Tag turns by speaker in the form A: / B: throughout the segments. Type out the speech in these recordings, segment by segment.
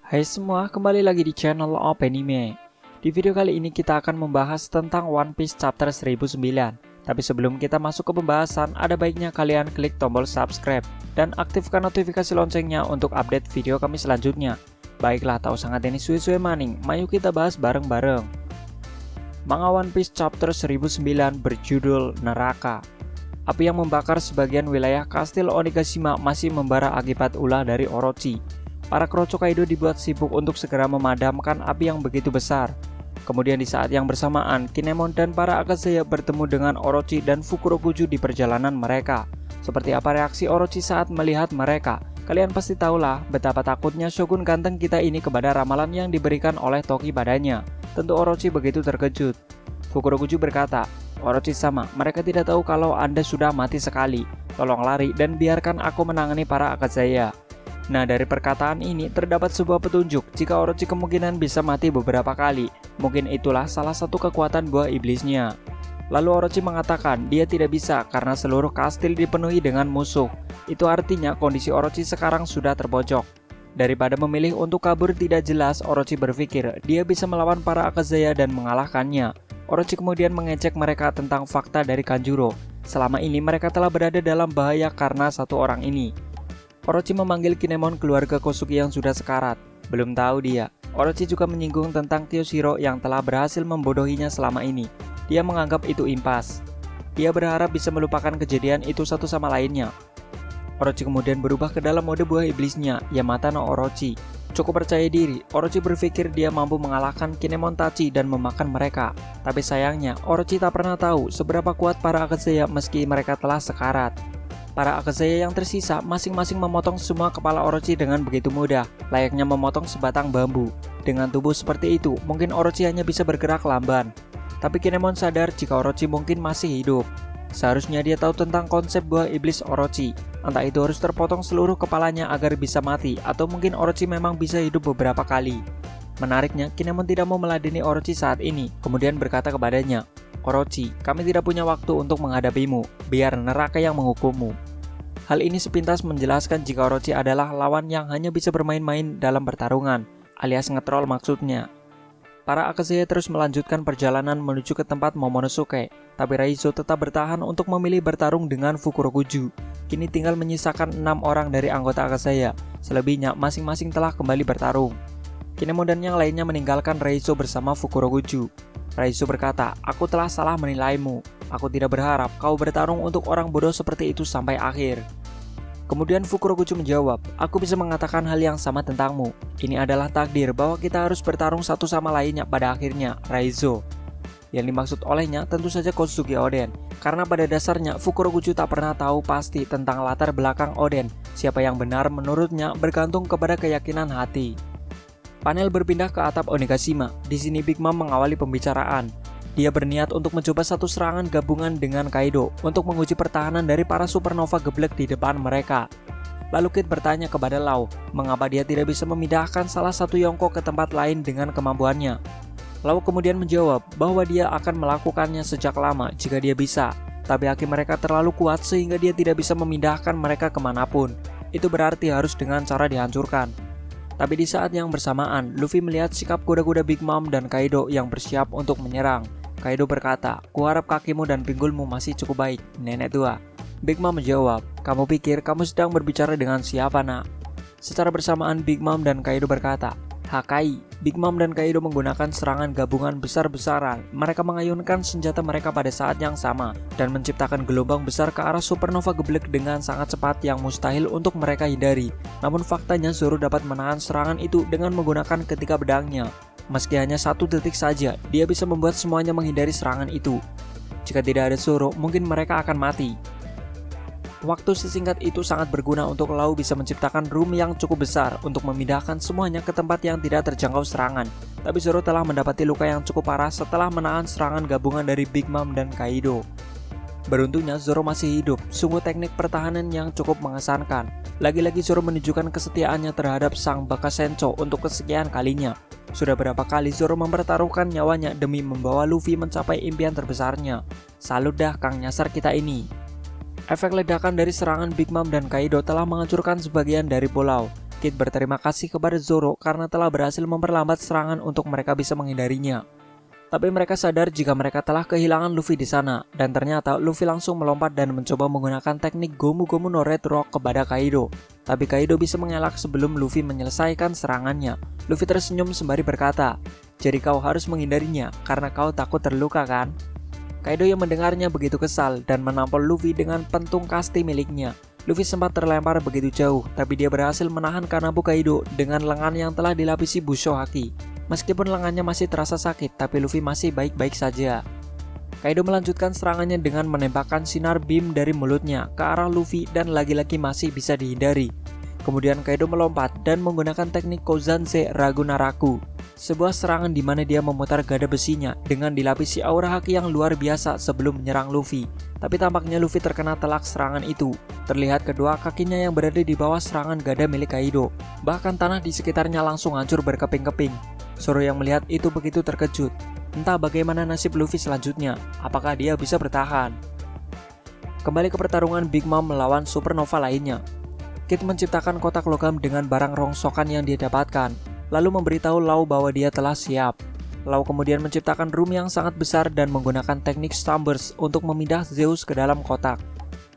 A: Hai semua, kembali lagi di channel Openime. Di video kali ini kita akan membahas tentang One Piece Chapter 1009. Tapi sebelum kita masuk ke pembahasan, ada baiknya kalian klik tombol subscribe dan aktifkan notifikasi loncengnya untuk update video kami selanjutnya. Baiklah, tak usah ngadeni suwe-suwe maning, mari kita bahas bareng-bareng. Manga One Piece Chapter 1009 berjudul Neraka. Api yang membakar sebagian wilayah kastil Onigashima masih membara akibat ulah dari Orochi. Para kru Kaido dibuat sibuk untuk segera memadamkan api yang begitu besar. Kemudian di saat yang bersamaan, Kinemon dan para Akazaya bertemu dengan Orochi dan Fukurokuju di perjalanan mereka. Seperti apa reaksi Orochi saat melihat mereka? Kalian pasti tahulah betapa takutnya Shogun ganteng kita ini kepada ramalan yang diberikan oleh Toki padanya. Tentu Orochi begitu terkejut. Fukurokuju berkata, "Orochi-sama, mereka tidak tahu kalau Anda sudah mati sekali. Tolong lari dan biarkan aku menangani para Akazaya." Nah, dari perkataan ini terdapat sebuah petunjuk jika Orochi kemungkinan bisa mati beberapa kali. Mungkin itulah salah satu kekuatan buah iblisnya. Lalu Orochi mengatakan dia tidak bisa karena seluruh kastil dipenuhi dengan musuh. Itu artinya kondisi Orochi sekarang sudah terpojok. Daripada memilih untuk kabur tidak jelas, Orochi berpikir dia bisa melawan para Akazaya dan mengalahkannya. Orochi kemudian mengecek mereka tentang fakta dari Kanjuro. Selama ini mereka telah berada dalam bahaya karena satu orang ini. Orochi memanggil Kinemon keluarga Kosugi yang sudah sekarat. Belum tahu dia. Orochi juga menyinggung tentang Kyoshiro yang telah berhasil membodohinya selama ini. Dia menganggap itu impas. Dia berharap bisa melupakan kejadian itu satu sama lainnya. Orochi kemudian berubah ke dalam mode buah iblisnya, Yamata no Orochi. Cukup percaya diri, Orochi berpikir dia mampu mengalahkan Kinemon Tachi dan memakan mereka. Tapi sayangnya, Orochi tak pernah tahu seberapa kuat para Akazaya meski mereka telah sekarat. Para Akazaya yang tersisa masing-masing memotong semua kepala Orochi dengan begitu mudah, layaknya memotong sebatang bambu. Dengan tubuh seperti itu, mungkin Orochi hanya bisa bergerak lamban. Tapi Kinemon sadar jika Orochi mungkin masih hidup. Seharusnya dia tahu tentang konsep buah iblis Orochi. Entah itu harus terpotong seluruh kepalanya agar bisa mati, atau mungkin Orochi memang bisa hidup beberapa kali. Menariknya, Kinemon tidak mau meladeni Orochi saat ini, kemudian berkata kepadanya, "Orochi, kami tidak punya waktu untuk menghadapimu, biar neraka yang menghukummu." Hal ini sepintas menjelaskan jika Orochi adalah lawan yang hanya bisa bermain-main dalam pertarungan, alias ngetrol maksudnya. Para Akazaya terus melanjutkan perjalanan menuju ke tempat Momonosuke, tapi Raizo tetap bertahan untuk memilih bertarung dengan Fukurokuju. Kini tinggal menyisakan 6 orang dari anggota Akazaya, selebihnya masing-masing telah kembali bertarung. Kinemon dan yang lainnya meninggalkan Raizo bersama Fukurokuju. Raizo berkata, "Aku telah salah menilaimu. Aku tidak berharap kau bertarung untuk orang bodoh seperti itu sampai akhir." Kemudian Fukurokuju menjawab, "Aku bisa mengatakan hal yang sama tentangmu. Ini adalah takdir bahwa kita harus bertarung satu sama lainnya pada akhirnya, Raizo." Yang dimaksud olehnya tentu saja Kosugi Oden, karena pada dasarnya Fukurokuju tak pernah tahu pasti tentang latar belakang Oden. Siapa yang benar menurutnya bergantung kepada keyakinan hati. Panel berpindah ke atap Onigashima. Di sini Big Mom mengawali pembicaraan. Dia berniat untuk mencoba satu serangan gabungan dengan Kaido untuk menguji pertahanan dari para supernova geblek di depan mereka. Lalu Kid bertanya kepada Law, mengapa dia tidak bisa memindahkan salah satu Yonko ke tempat lain dengan kemampuannya. Law kemudian menjawab bahwa dia akan melakukannya sejak lama jika dia bisa, tapi haki mereka terlalu kuat sehingga dia tidak bisa memindahkan mereka kemanapun. Itu berarti harus dengan cara dihancurkan. Tapi di saat yang bersamaan, Luffy melihat sikap kuda-kuda Big Mom dan Kaido yang bersiap untuk menyerang. Kaido berkata, "Kuharap kakimu dan pinggulmu masih cukup baik, nenek tua." Big Mom menjawab, "Kamu pikir kamu sedang berbicara dengan siapa, nak?" Secara bersamaan Big Mom dan Kaido berkata, "Hakai." Big Mom dan Kaido menggunakan serangan gabungan besar-besaran. Mereka mengayunkan senjata mereka pada saat yang sama dan menciptakan gelombang besar ke arah supernova geblek dengan sangat cepat yang mustahil untuk mereka hindari. Namun faktanya Zoro dapat menahan serangan itu dengan menggunakan ketiga pedangnya. Meski hanya 1 detik saja, dia bisa membuat semuanya menghindari serangan itu. Jika tidak ada Zoro, mungkin mereka akan mati. Waktu sesingkat itu sangat berguna untuk Law bisa menciptakan room yang cukup besar untuk memindahkan semuanya ke tempat yang tidak terjangkau serangan. Tapi Zoro telah mendapati luka yang cukup parah setelah menahan serangan gabungan dari Big Mom dan Kaido. Beruntungnya Zoro masih hidup, sungguh teknik pertahanan yang cukup mengesankan. Lagi-lagi Zoro menunjukkan kesetiaannya terhadap sang Bakasencho untuk kesekian kalinya. Sudah berapa kali Zoro mempertaruhkan nyawanya demi membawa Luffy mencapai impian terbesarnya. Salut dah Kang Nyasar kita ini. Efek ledakan dari serangan Big Mom dan Kaido telah menghancurkan sebagian dari pulau. Kid berterima kasih kepada Zoro karena telah berhasil memperlambat serangan untuk mereka bisa menghindarinya. Tapi mereka sadar jika mereka telah kehilangan Luffy di sana, dan ternyata Luffy langsung melompat dan mencoba menggunakan teknik Gomu Gomu no Red Rock kepada Kaido. Tapi Kaido bisa mengelak sebelum Luffy menyelesaikan serangannya. Luffy tersenyum sembari berkata, "Jadi kau harus menghindarinya karena kau takut terluka kan?" Kaido yang mendengarnya begitu kesal dan menampol Luffy dengan pentung kasti miliknya. Luffy sempat terlempar begitu jauh, tapi dia berhasil menahan kanabu Kaido dengan lengan yang telah dilapisi Busho Haki. Meskipun lengannya masih terasa sakit, tapi Luffy masih baik-baik saja. Kaido melanjutkan serangannya dengan menembakkan sinar beam dari mulutnya ke arah Luffy dan lagi-lagi masih bisa dihindari. Kemudian Kaido melompat dan menggunakan teknik Kozanse Ragunaraku, sebuah serangan di mana dia memutar gada besinya dengan dilapisi aura haki yang luar biasa sebelum menyerang Luffy. Tapi tampaknya Luffy terkena telak serangan itu. Terlihat kedua kakinya yang berada di bawah serangan gada milik Kaido. Bahkan tanah di sekitarnya langsung hancur berkeping-keping. Zoro yang melihat itu begitu terkejut. Entah bagaimana nasib Luffy selanjutnya. Apakah dia bisa bertahan? Kembali ke pertarungan Big Mom melawan Supernova lainnya. Kid menciptakan kotak logam dengan barang rongsokan yang dia dapatkan, lalu memberitahu Law bahwa dia telah siap. Law kemudian menciptakan room yang sangat besar dan menggunakan teknik Starburst untuk memindah Zeus ke dalam kotak.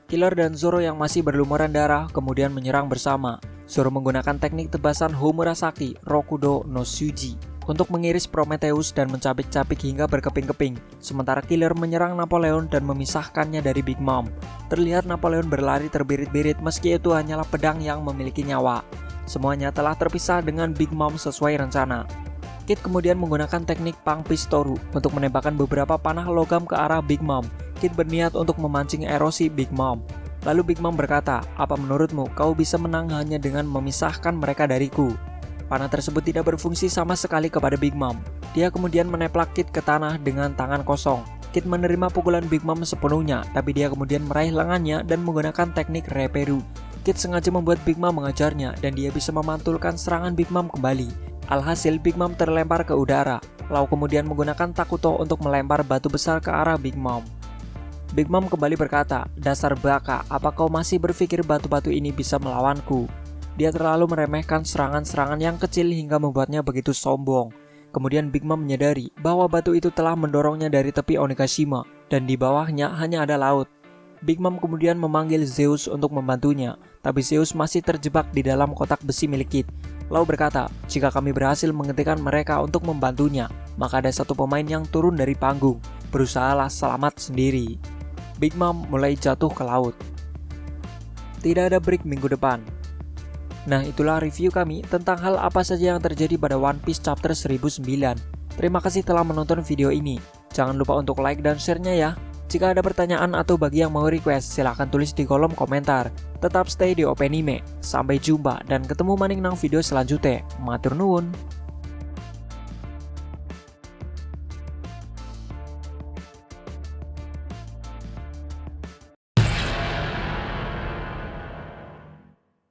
A: Killer dan Zoro yang masih berlumuran darah kemudian menyerang bersama. Zoro menggunakan teknik tebasan Homurasaki Rokudo no Shuji untuk mengiris Prometheus dan mencapik-capik hingga berkeping-keping. Sementara Killer menyerang Napoleon dan memisahkannya dari Big Mom. Terlihat Napoleon berlari terbirit-birit meski itu hanyalah pedang yang memiliki nyawa. Semuanya telah terpisah dengan Big Mom sesuai rencana. Kid kemudian menggunakan teknik Pang Pistoru untuk menembakkan beberapa panah logam ke arah Big Mom. Kid berniat untuk memancing erosi Big Mom. Lalu Big Mom berkata, "Apa menurutmu kau bisa menang hanya dengan memisahkan mereka dariku?" Panah tersebut tidak berfungsi sama sekali kepada Big Mom. Dia kemudian meneplak Kid ke tanah dengan tangan kosong. Kid menerima pukulan Big Mom sepenuhnya, tapi dia kemudian meraih lengannya dan menggunakan teknik Reperu. Kid sengaja membuat Big Mom mengejarnya dan dia bisa memantulkan serangan Big Mom kembali. Alhasil Big Mom terlempar ke udara. Law kemudian menggunakan Takuto untuk melempar batu besar ke arah Big Mom. Big Mom kembali berkata, "Dasar baka, apa kau masih berpikir batu-batu ini bisa melawanku?" Dia terlalu meremehkan serangan-serangan yang kecil hingga membuatnya begitu sombong. Kemudian Big Mom menyadari bahwa batu itu telah mendorongnya dari tepi Onigashima dan di bawahnya hanya ada laut. Big Mom kemudian memanggil Zeus untuk membantunya, tapi Zeus masih terjebak di dalam kotak besi milik Kid. Law berkata, "Jika kami berhasil menghentikan mereka untuk membantunya, maka ada satu pemain yang turun dari panggung. Berusahalah selamat sendiri." Big Mom mulai jatuh ke laut. Tidak ada break minggu depan. Nah, itulah review kami tentang hal apa saja yang terjadi pada One Piece chapter 1009. Terima kasih telah menonton video ini. Jangan lupa untuk like dan share-nya ya. Jika ada pertanyaan atau bagi yang mau request, silahkan tulis di kolom komentar. Tetap stay di Openime. Sampai jumpa dan ketemu maning nang video selanjutnya. Matur nuwun.